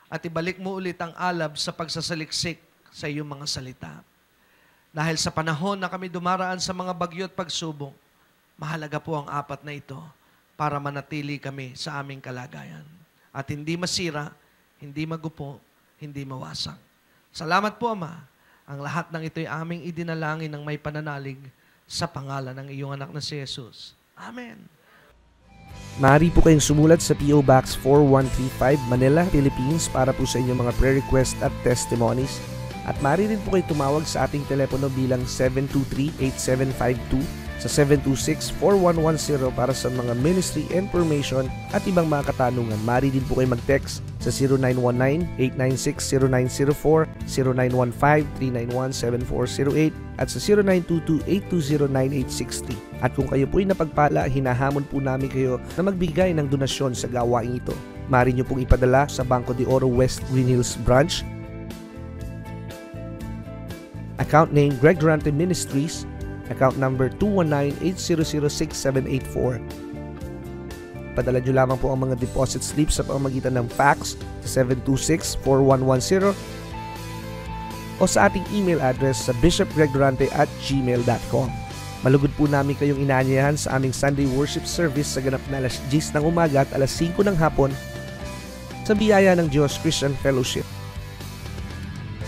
At ibalik mo ulit ang alab sa pagsasaliksik sa iyong mga salita. Dahil sa panahon na kami dumaraan sa mga bagyo at pagsubok, mahalaga po ang 4 na ito para manatili kami sa aming kalagayan. At hindi masira, hindi magupo, hindi mawasak. Salamat po, Ama. Ang lahat ng ito'y aming idinalangin ng may pananalig sa pangalan ng iyong anak na si Jesus. Amen. Maaari po kayong sumulat sa P.O. Box 4135, Manila, Philippines para po sa inyong mga prayer request at testimonies. At maaari rin po kayo tumawag sa ating telepono bilang 723-8752 sa 726-4110 para sa mga ministry information at ibang mga katanungan. Maaari din po kayo mag-text sa 0919-896-0904, 0915-391-7408 at sa 0922-820-9860. At kung kayo po'y napagpala, hinahamon po namin kayo na magbigay ng donasyon sa gawain ito. Maaari nyo pong ipadala sa Banco de Oro West Green Hills Branch, account name Greg Durante Ministries, account number 219-800-6784. Padala nyo lamang po ang mga deposit slips sa pamamagitan ng fax sa 726-4110 o sa ating email address sa bishopgregdurante@gmail.com. Malugod po namin kayong inaanyayahan sa aming Sunday worship service sa ganap na alas 10 ng umaga at alas 5 ng hapon sa biyaya ng Diyos Christian Fellowship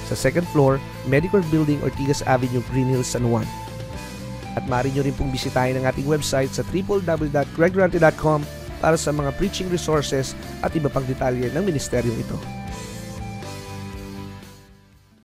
sa 2nd floor, Medicor Building, Ortigas Avenue, Green Hills, San Juan. At maaari nyo rin pong bisitahin ang ating website sa www.gregdurante.com para sa mga preaching resources at iba pang detalye ng ministeryong ito.